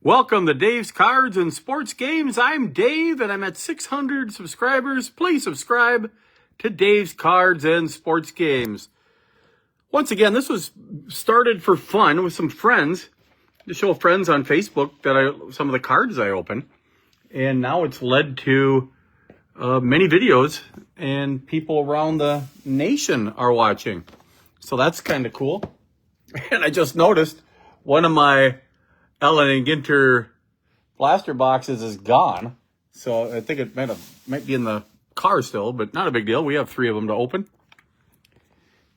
Welcome to Dave's Cards and Sports Games. I'm Dave, and I'm at 600 subscribers. Please subscribe to Dave's Cards and Sports Games. Once again, this was started for fun with some friends, to show friends on Facebook that some of the cards I open. And now it's led to many videos, and people around the nation are watching. So that's kind of cool. And I just noticed one of my Allen Ginter blaster boxes is gone. So I think it might be in the car still, but not a big deal. We have 3 of them to open.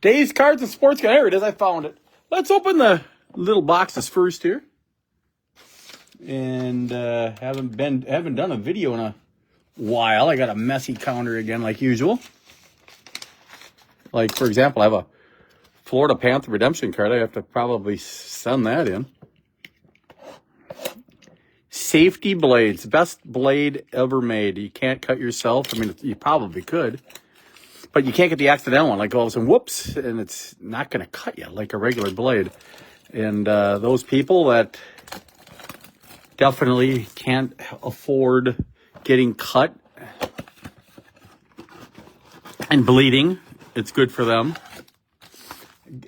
Dave's Cards and Sports. There it is. I found it. Let's open the little boxes first here. And haven't done a video in a while. I got a messy counter again like usual. Like, for example, I have a Florida Panther redemption card. I have to probably send that in. Safety blades. Best blade ever made. You can't cut yourself. I mean, you probably could. But you can't get the accidental one. Like all of a sudden, whoops, and it's not going to cut you like a regular blade. And those people that definitely can't afford getting cut and bleeding, it's good for them.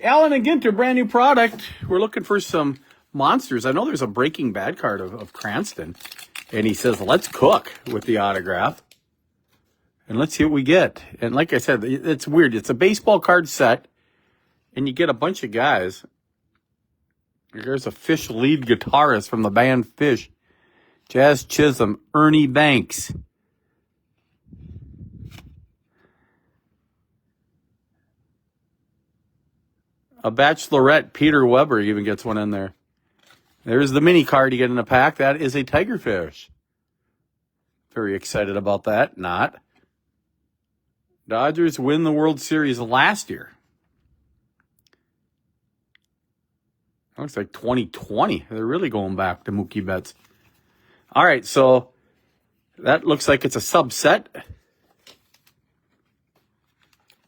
Allen Ginter, brand new product. We're looking for some monsters. I know there's a Breaking Bad card of Cranston, and he says, let's cook with the autograph. And let's see what we get. And like I said, it's weird. It's a baseball card set, and you get a bunch of guys. There's a Fish lead guitarist from the band Fish. Jazz Chisholm, Ernie Banks. A Bachelorette, Peter Weber even gets one in there. There's the mini card you get in a pack. That is a Tigerfish. Very excited about that. Not. Dodgers win the World Series last year. Looks like 2020. They're really going back to Mookie Betts. All right, so that looks like it's a subset.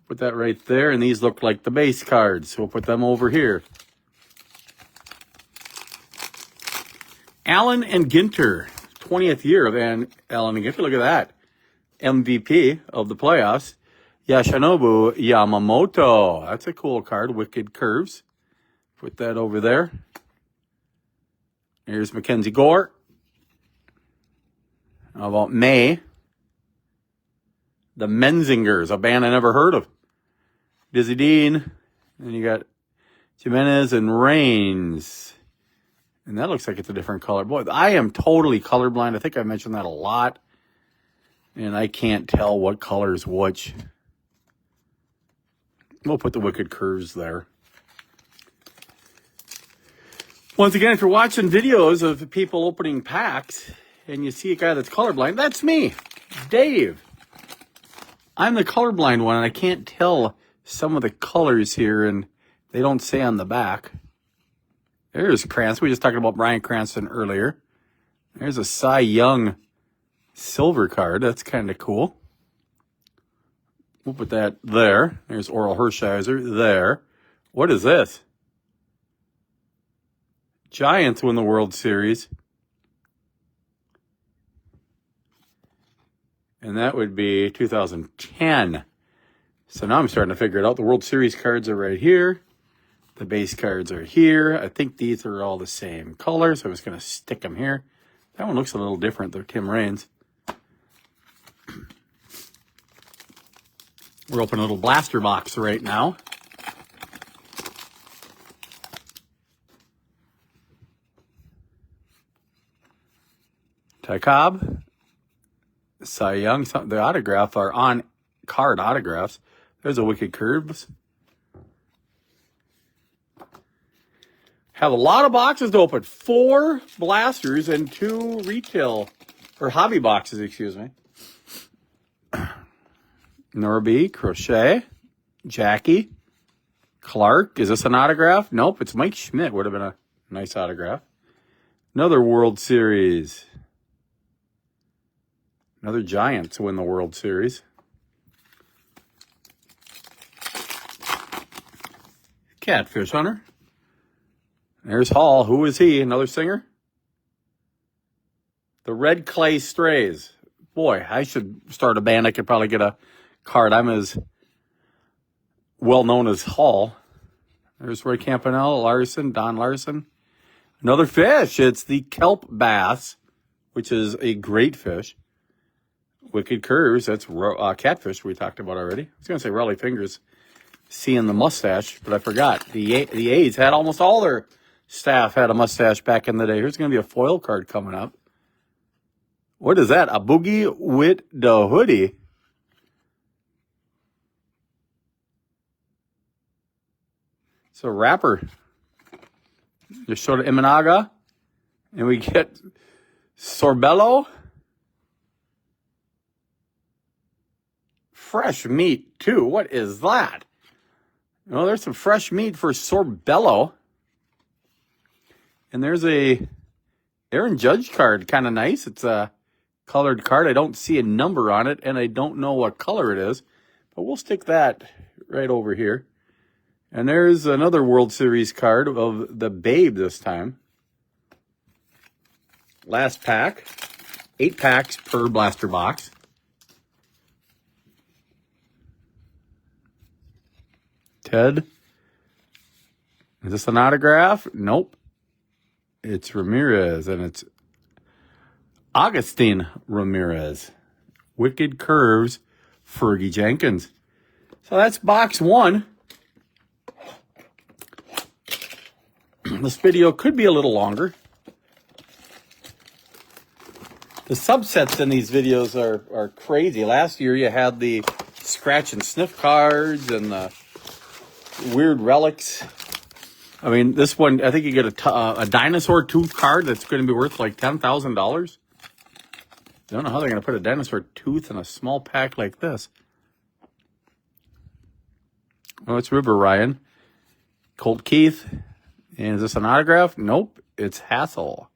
Put that right there, and these look like the base cards. So we'll put them over here. Allen and Ginter, 20th year of Allen and Ginter. Look at that. MVP of the playoffs. Yoshinobu Yamamoto. That's a cool card. Wicked Curves. Put that over there. Here's Mackenzie Gore. How about May? The Menzingers, a band I never heard of. Dizzy Dean. And you got Jimenez and Reigns. And that looks like it's a different color. Boy, I am totally colorblind. I think I mentioned that a lot. And I can't tell what color is which. We'll put the Wicked Curves there. Once again, if you're watching videos of people opening packs and you see a guy that's colorblind, that's me, Dave. I'm the colorblind one, and I can't tell some of the colors here, and they don't say on the back. There's Cranston. We were just talking about Bryan Cranston earlier. There's a Cy Young silver card. That's kind of cool. We'll put that there. There's Oral Hershiser there. What is this? Giants win the World Series. And that would be 2010. So now I'm starting to figure it out. The World Series cards are right here. The base cards are here. I think these are all the same color, so I'm just going to stick them here. That one looks a little different, though. Tim Raines. We're opening a little blaster box right now. Ty Cobb. Cy Young. The autograph are on card autographs. There's a Wicked Curves. Have a lot of boxes to open. 4 blasters and 2 retail or hobby boxes, excuse me. Norby, Crochet, Jackie, Clark. Is this an autograph? Nope, it's Mike Schmidt. Would have been a nice autograph. Another World Series. Another Giants win the World Series. Catfish Hunter. There's Hall. Who is he? Another singer? The Red Clay Strays. Boy, I should start a band. I could probably get a card. I'm as well known as Hall. There's Roy Campanella, Larson, Don Larson. Another fish. It's the kelp bass, which is a great fish. Wicked Curves. That's catfish we talked about already. I was going to say Raleigh Fingers. Seeing the mustache, but I forgot. The A's had almost all their staff had a mustache back in the day. Here's going to be a foil card coming up. What is that? A boogie with the hoodie. It's a wrapper. Just showed Imanaga. And we get Sorbello. Fresh meat, too. What is that? Well, there's some fresh meat for Sorbello. And there's a Aaron Judge card. Kind of nice. It's a colored card. I don't see a number on it, and I don't know what color it is. But we'll stick that right over here. And there's another World Series card of the Babe this time. Last pack. 8 packs per blaster box. Ted. Is this an autograph? Nope. It's Ramirez, and it's Augustine Ramirez. Wicked Curves, Fergie Jenkins. So that's box 1. This video could be a little longer. The subsets in these videos are crazy. Last year you had the scratch and sniff cards and the weird relics. I mean, this one, I think you get a dinosaur tooth card that's going to be worth like $10,000. I don't know how they're going to put a dinosaur tooth in a small pack like this. Oh, it's River Ryan. Colt Keith. And is this an autograph? Nope. It's Hassel.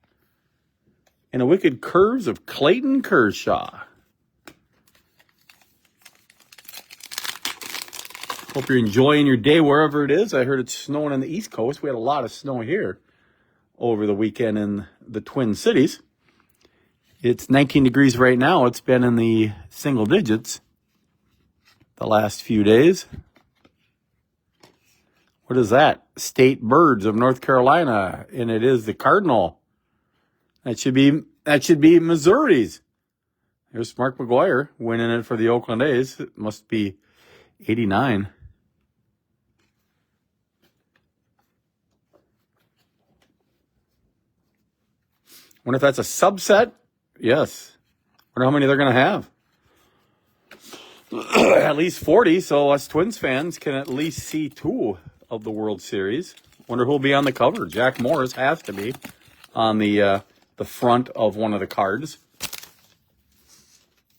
And a Wicked Curves of Clayton Kershaw. Hope you're enjoying your day wherever it is. I heard it's snowing on the East Coast. We had a lot of snow here over the weekend in the Twin Cities. It's 19 degrees right now. It's been in the single digits the last few days. What is that? State Birds of North Carolina, and it is the Cardinal. That should be Missouri's. There's Mark McGuire winning it for the Oakland A's. It must be 89. Wonder if that's a subset? Yes. Wonder how many they're going to have. At least 40, so us Twins fans can at least see 2 of the World Series. Wonder who'll be on the cover. Jack Morris has to be on the front of one of the cards.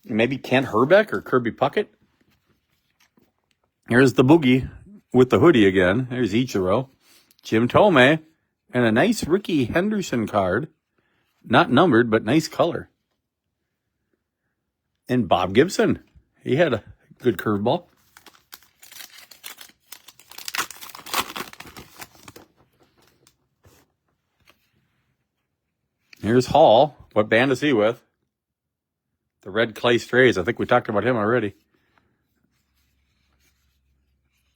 Maybe Kent Herbeck or Kirby Puckett. Here's the Boogie with the hoodie again. There's Ichiro. Jim Tomei. And a nice Ricky Henderson card. Not numbered, but nice color. And Bob Gibson. He had a good curveball. Here's Hall. What band is he with? The Red Clay Strays. I think we talked about him already.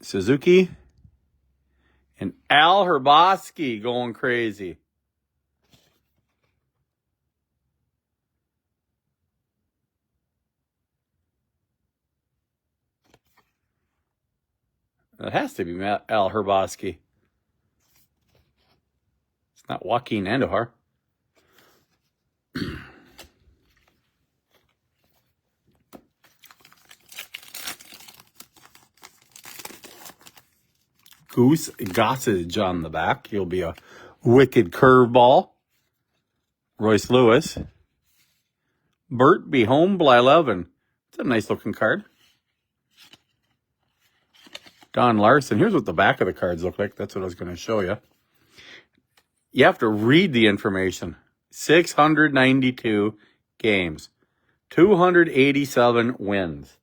Suzuki. And Al Herboski going crazy. That has to be Al Herboski. It's not Joaquin Andujar. Goose Gossage on the back. He'll be a Wicked Curveball. Royce Lewis. Bert Be Home Blyleven. It's a nice looking card. Don Larson. Here's what the back of the cards look like. That's what I was going to show you. You have to read the information. 692 games. 287 wins.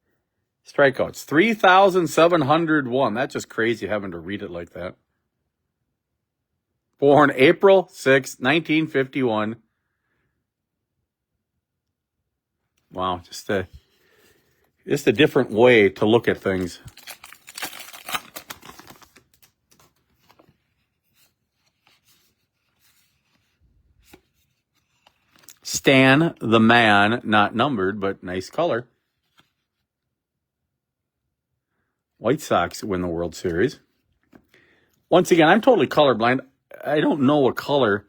Strikeouts. 3,701. That's just crazy having to read it like that. Born April 6, 1951. Wow, just a different way to look at things. Stan the Man, not numbered, but nice color. White Sox win the World Series. Once again, I'm totally colorblind. I don't know what color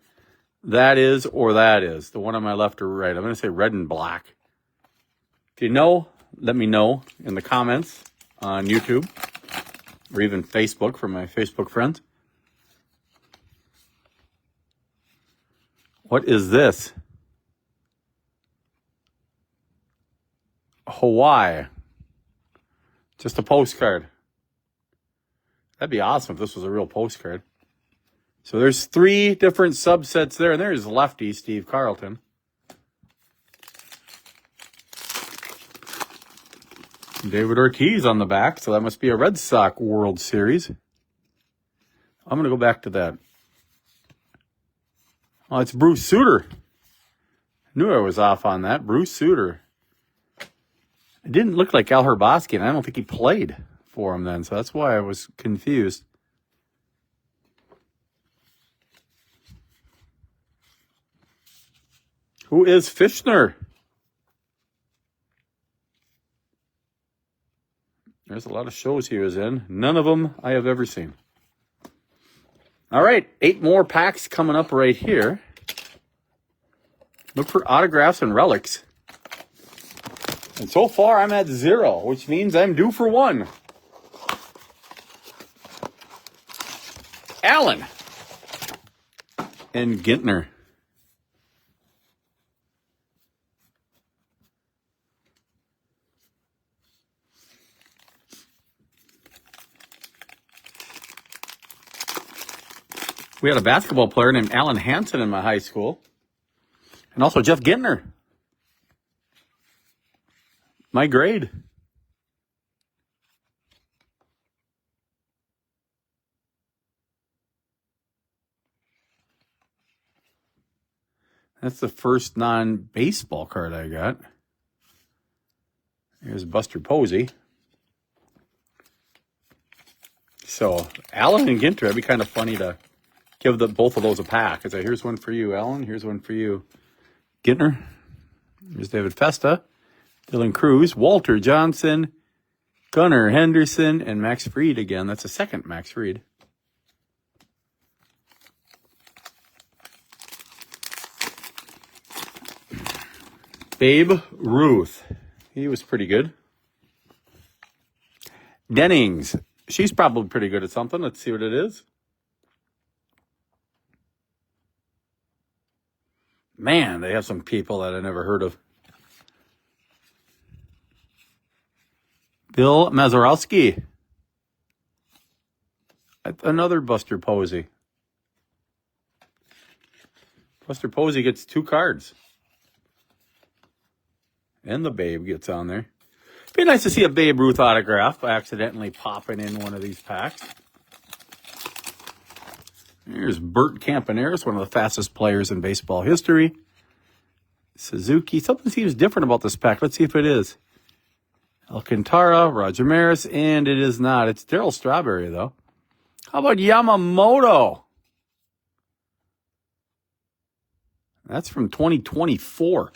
that is or that is. The one on my left or right. I'm going to say red and black. If you know, let me know in the comments on YouTube or even Facebook for my Facebook friends. What is this? Hawaii. Just a postcard. That'd be awesome if this was a real postcard. So there's 3 different subsets there. And there's lefty Steve Carlton. David Ortiz on the back. So that must be a Red Sox World Series. I'm going to go back to that. Oh, it's Bruce Sutter. I knew I was off on that. Bruce Sutter. It didn't look like Al Hrabosky, and I don't think he played for him then. So that's why I was confused. Who is Fishner? There's a lot of shows he was in. None of them I have ever seen. All right, 8 more packs coming up right here. Look for autographs and relics. And so far, I'm at 0, which means I'm due for 1. Allen and Ginter. We had a basketball player named Alan Hansen in my high school. And also Jeff Gintner. My grade. That's the first non-baseball card I got. Here's Buster Posey. So, Allen and Ginter, that'd be kind of funny to give both of those a pack. It's like, here's one for you, Allen. Here's one for you, Ginter. Here's David Festa, Dylan Cruz, Walter Johnson, Gunnar Henderson, and Max Fried again. That's a second Max Fried. Babe Ruth. He was pretty good. Dennings. She's probably pretty good at something. Let's see what it is. Man, they have some people that I never heard of. Bill Mazeroski. Another Buster Posey. Buster Posey gets 2 cards. And the Babe gets on there. Be nice to see a Babe Ruth autograph accidentally popping in one of these packs. Here's Bert Campaneris, one of the fastest players in baseball history. Suzuki. Something seems different about this pack. Let's see if it is. Alcantara, Roger Maris, and it is not. It's Darryl Strawberry, though. How about Yamamoto? That's from 2024.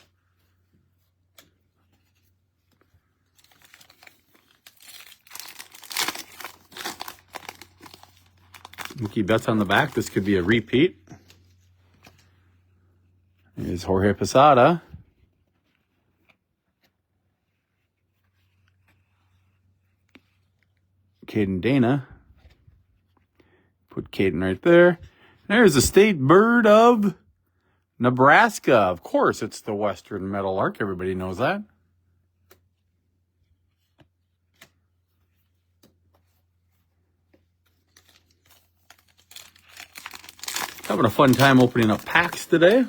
Mookie Betts on the back. This could be a repeat. Here's Jorge Posada. Caden Dana. Put Caden right there. There's the state bird of Nebraska. Of course, it's the Western Meadowlark. Everybody knows that. Having a fun time opening up packs today.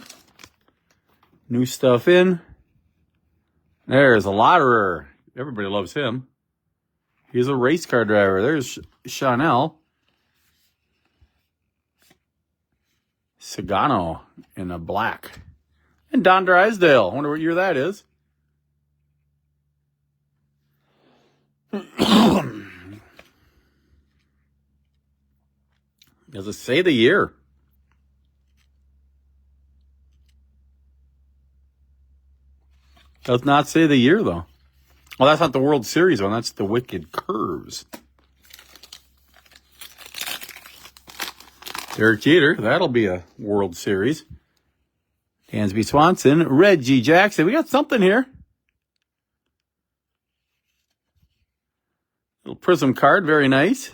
New stuff in. There's a Lotterer. Everybody loves him. He's a race car driver. There's Chanel. Sagano in a black. And Don Drysdale. I wonder what year that is. Does it say the year? Does not say the year, though. Well, that's not the World Series one. That's the Wicked Curves. Derek Jeter, that'll be a World Series. Dansby Swanson, Reggie Jackson. We got something here. Little prism card, very nice.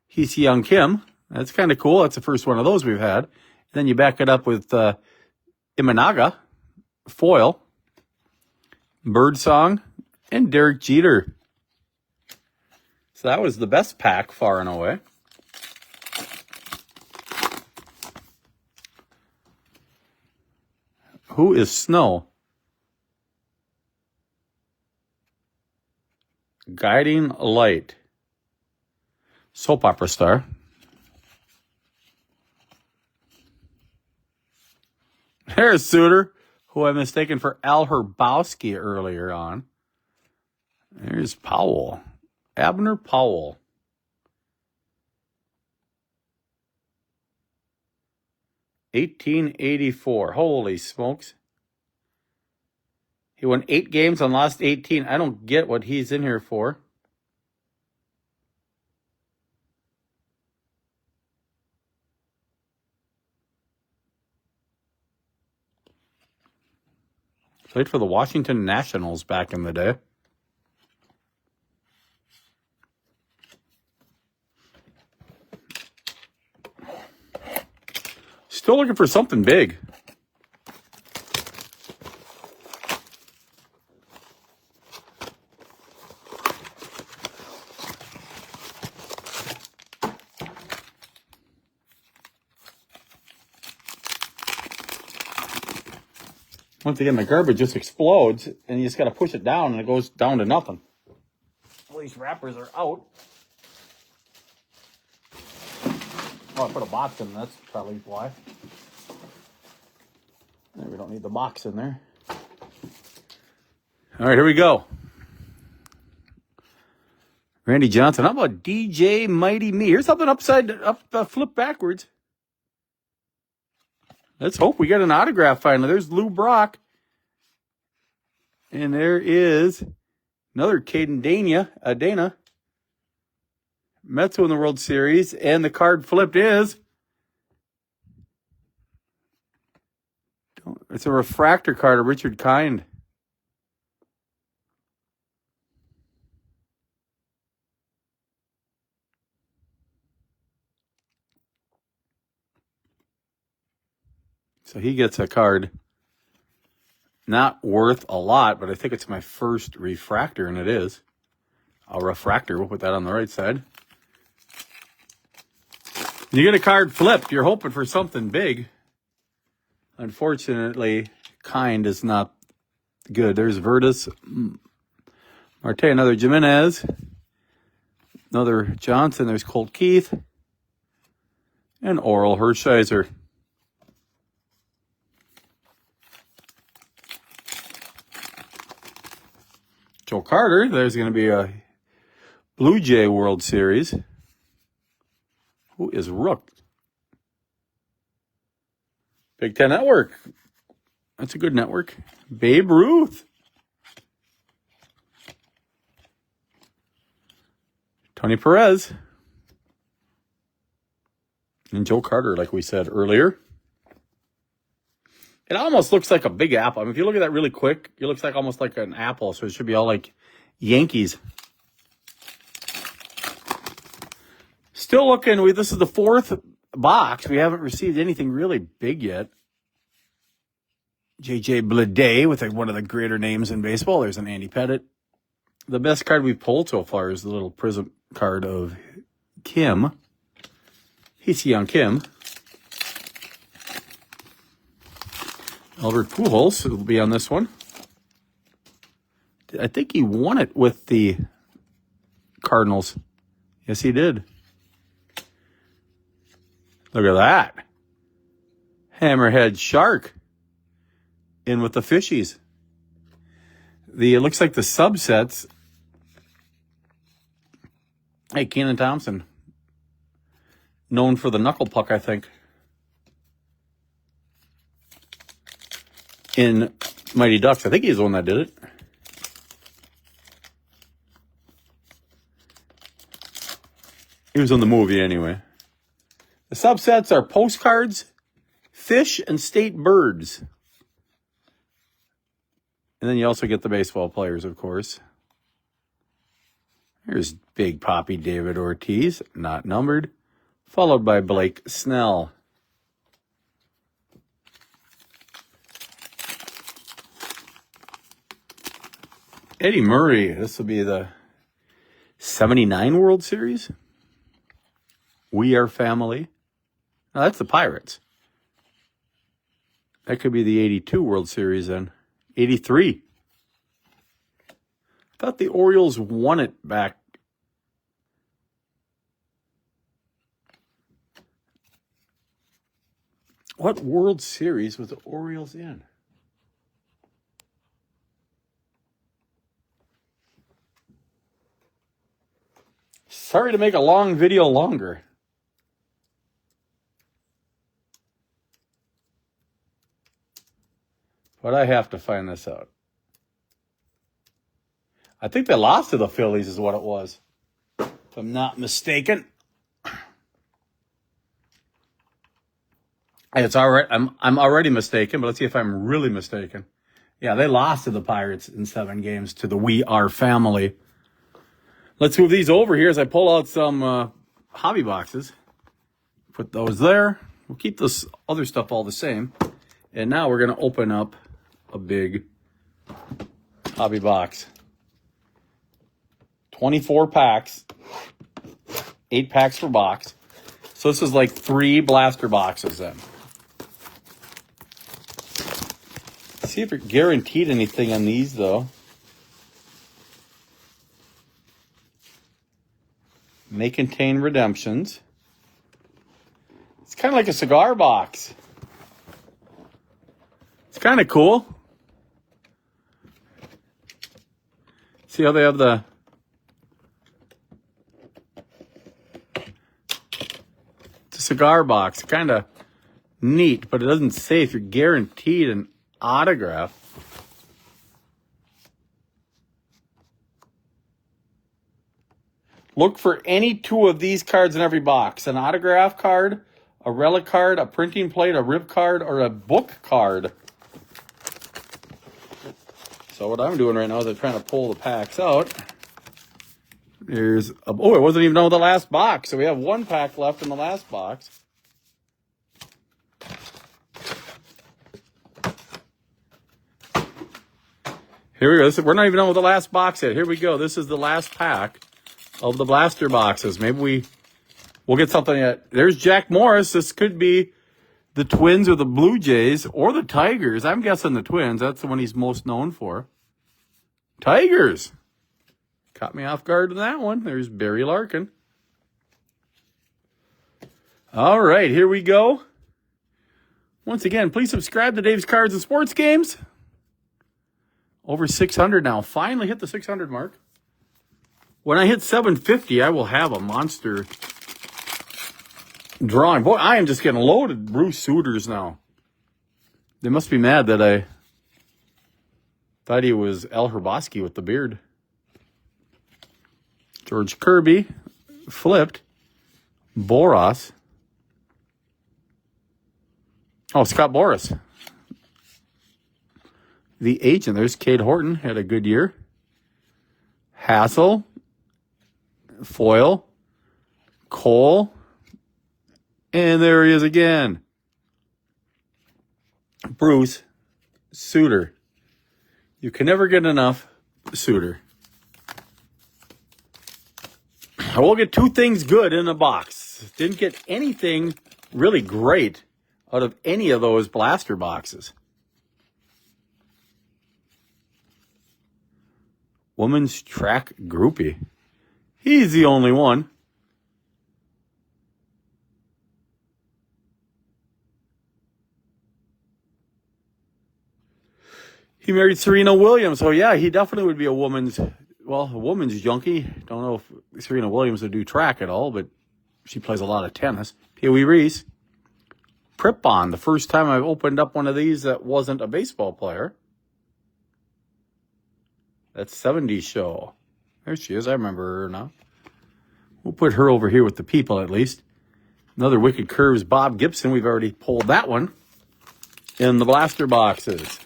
Hee-Seong Kim. That's kind of cool. That's the first one of those we've had. Then you back it up with Imanaga, foil, Birdsong, and Derek Jeter. So that was the best pack far and away. Who is Snow? Guiding Light. Soap opera star. There's Suter, who I mistaken for Al Herbowski earlier on. There's Powell. Abner Powell. $18.84. Holy smokes. He won 8 games and lost 18. I don't get what he's in here for. Played for the Washington Nationals back in the day. Still looking for something big. Once again, the garbage just explodes, and you just got to push it down, and it goes down to nothing. All these wrappers are out. Oh, I put a box in. That's probably why. We don't need the box in there. All right, here we go. Randy Johnson. How about DJ Mighty Me? Here's something flip backwards. Let's hope we get an autograph finally. There's Lou Brock. And there is another Caden Dana. Mets win the World Series. And the card flipped is... It's a refractor card of Richard Kind. So he gets a card. Not worth a lot, but I think it's my first refractor, and it is. A refractor. We'll put that on the right side. You get a card flipped, you're hoping for something big. Unfortunately, Kind is not good. There's Vertus, Marte, another Jimenez, another Johnson. There's Colt Keith, and Oral Hershiser. Joe Carter, there's going to be a Blue Jay World Series. Who is Rook? Big Ten Network. That's a good network. Babe Ruth. Tony Perez. And Joe Carter, like we said earlier. It almost looks like a big apple. I mean, if you look at that really quick, it looks like almost like an apple. So it should be all like Yankees. Still looking. This is the 4th box. We haven't received anything really big yet. J.J. Bleday with one of the greater names in baseball. There's an Andy Pettitte. The best card we've pulled so far is the little prism card of Kim. Hee-Seong Kim. Albert Pujols will be on this one. I think he won it with the Cardinals. Yes, he did. Look at that. Hammerhead Shark in with the fishies. It looks like the subsets Hey, Kenan Thompson. Known for the knuckle puck, I think. In Mighty Ducks. I think he's the one that did it. He was in the movie anyway. The subsets are postcards, fish, and state birds. And then you also get the baseball players, of course. Here's Big Papi David Ortiz, not numbered, followed by Blake Snell. Eddie Murray, this will be the 79 World Series. We Are Family. No, that's the Pirates. That could be the 82 World Series then. 83. I thought the Orioles won it back. What World Series was the Orioles in? Sorry to make a long video longer. But I have to find this out. I think they lost to the Phillies is what it was. If I'm not mistaken. It's all right. I'm already mistaken, but let's see if I'm really mistaken. Yeah, they lost to the Pirates in 7 games to the We Are Family. Let's move these over here as I pull out some hobby boxes. Put those there. We'll keep this other stuff all the same. And now we're going to open up a big hobby box. 24 packs. 8 packs per box. So this is like 3 blaster boxes then. See if you're guaranteed anything on these though. May contain redemptions. It's kind of like a cigar box. It's kind of cool. See how they have the it's a cigar box. Kind of neat, but it doesn't say if you're guaranteed an autograph. Look for any 2 of these cards in every box. An autograph card, a relic card, a printing plate, a rip card, or a book card. So what I'm doing right now is I'm trying to pull the packs out. There's a, oh, it wasn't even on the last box. So we have 1 pack left in the last box. Here we go. We're not even done with the last box yet. Here we go. This is the last pack of the blaster boxes. Maybe we'll get something yet. There's Jack Morris. This could be the Twins or the Blue Jays or the Tigers. I'm guessing the Twins. That's the one he's most known for. Tigers. Caught me off guard with that one. There's Barry Larkin. All right, here we go. Once again, please subscribe to Dave's Cards and Sports Games. Over 600 now. Finally hit the 600 mark. When I hit 750, I will have a monster drawing. Boy, I am just getting loaded Bruce Suitors now. They must be mad that I thought he was Al Hrabosky with the beard. George Kirby, flipped. Boras. Oh, Scott Boras. The agent, there's Cade Horton, had a good year. Hassel, Foyle, Cole, and there he is again. Bruce Sutter. You can never get enough Sutter. I will get 2 things good in a box. Didn't get anything really great out of any of those blaster boxes. Women's track groupie. He's the only one. He married Serena Williams. So, yeah, he definitely would be a woman's well, a woman's junkie. Don't know if Serena Williams would do track at all, but she plays a lot of tennis. Pee Wee Reese. Prip-On, the first time I've opened up one of these that wasn't a baseball player. That's 70s show. There she is. I remember her now. We'll put her over here with the people at least. Another Wicked Curves, Bob Gibson. We've already pulled that one in the blaster boxes.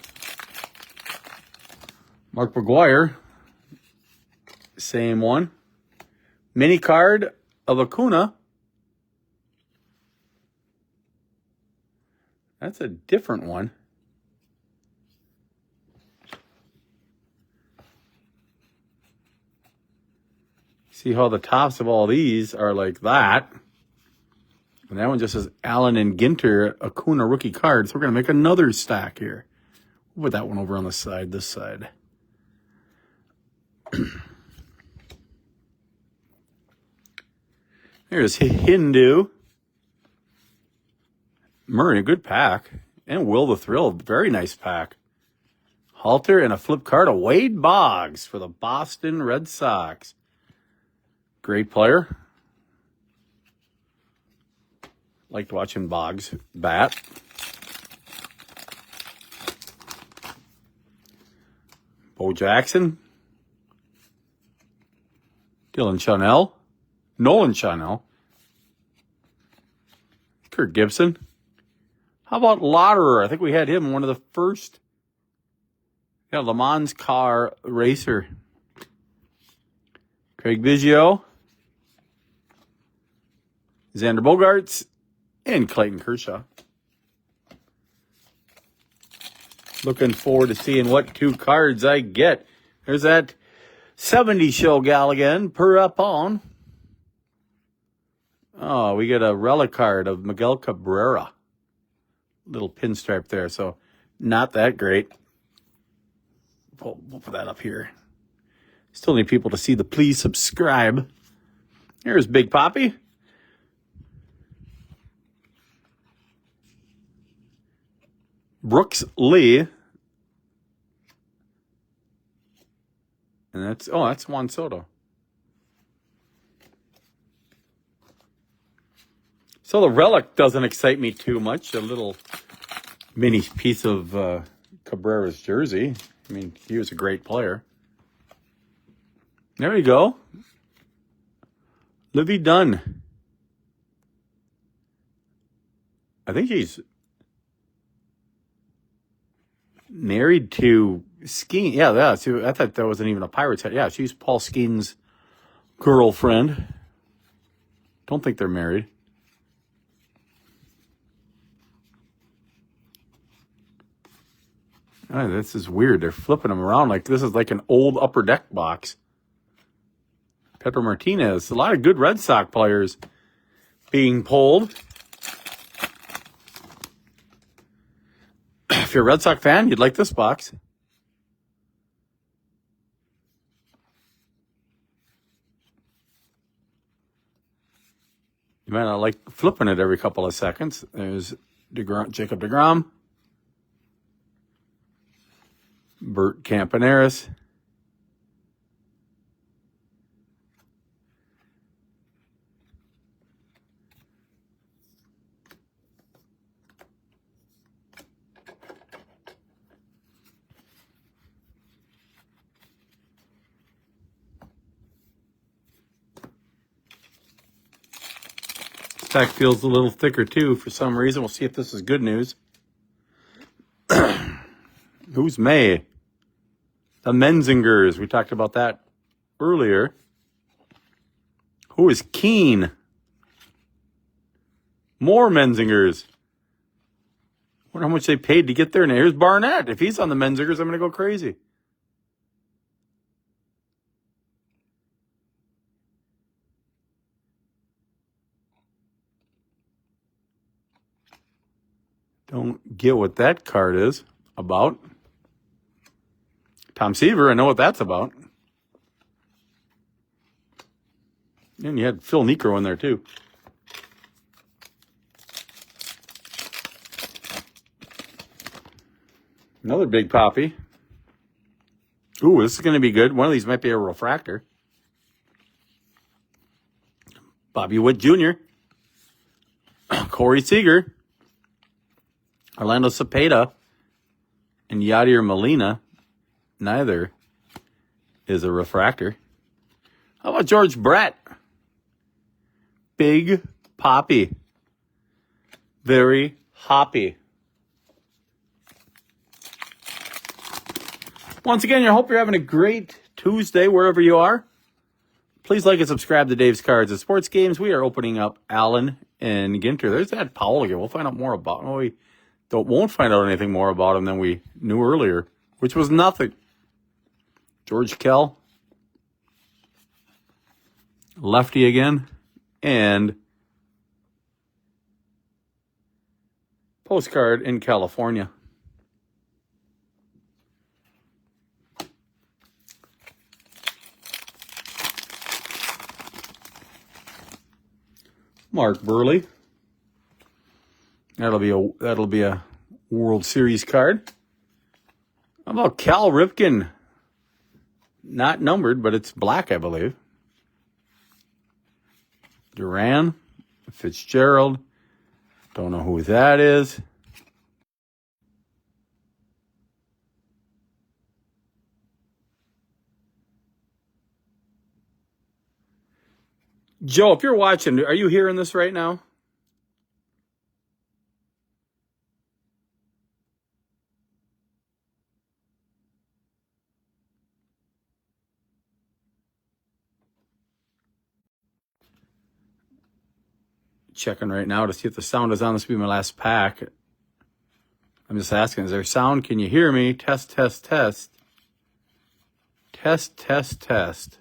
Mark McGuire. Same one. Mini card of Acuna. That's a different one. See how the tops of all these are like that. And that one just says Allen and Ginter Acuna rookie card. So we're going to make another stack here. We'll put that one over on the side, this side. There's Hindu. Murray, a good pack. And Will the Thrill, very nice pack. Halter and a flip card of Wade Boggs for the Boston Red Sox. Great player. Liked watching Boggs bat. Bo Jackson. Dylan Chanel. Nolan Chanel. Kirk Gibson. How about Lauderer? I think we had him one of the first. Yeah, Le Mans car racer. Craig Biggio. Xander Bogaerts. And Clayton Kershaw. Looking forward to seeing what 2 cards I get. There's that 70 show gal again. Per up on. Oh, we get a relic card of Miguel Cabrera. Little pinstripe there, so not that great. We'll put that up here. Still need people to see the please subscribe. Here's Big Poppy. Brooks Lee. And that's Juan Soto. So the relic doesn't excite me too much. A little mini piece of Cabrera's jersey. I mean, he was a great player. There you go. Livy Dunn. I think he's married to Skeen. Yeah, I thought that wasn't even a Pirates hat. Yeah, she's Paul Skeen's girlfriend. Don't think they're married. Oh, this is weird. They're flipping them around like this is like an old Upper Deck box. Pedro Martinez. A lot of good Red Sox players being pulled. If you're a Red Sox fan, you'd like this box. You might not like flipping it every couple of seconds. There's Jacob deGrom. Bert Campaneris. Stack feels a little thicker too for some reason. We'll see if this is good news. Who's May? The Menzingers. We talked about that earlier. Who is Keen? More Menzingers. Wonder how much they paid to get there. And here's Barnett. If he's on the Menzingers, I'm going to go crazy. Don't get what that card is about. Tom Seaver, I know what that's about. And you had Phil Niekro in there, too. Another Big Poppy. Ooh, this is going to be good. One of these might be a refractor. Bobby Witt Jr., Corey Seager, Orlando Cepeda, and Yadier Molina. Neither is a refractor. How about George Brett? Big Poppy. Very hoppy. Once again, I hope you're having a great Tuesday wherever you are. Please like and subscribe to Dave's Cards and Sports Games. We are opening up Allen and Ginter. There's that Powell again. We'll find out more about him. We won't find out anything more about him than we knew earlier, which was nothing. George Kell. Lefty again. And postcard in California. Mark Burley. That'll be a World Series card. How about Cal Ripken? Not numbered, but it's black, I believe. Duran, Fitzgerald. Don't know who that is. Joe, if you're watching, are you hearing this right now? Checking right now to see if the sound is on. This will be my last pack. I'm just asking, is there sound? Can you hear me? Test, test, test. Test, test, test.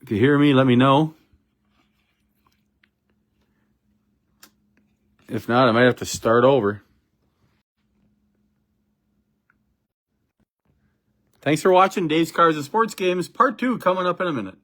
If you hear me, let me know. If not, I might have to start over. Thanks for watching Dave's Cards and Sports Games, Part 2 coming up in a minute.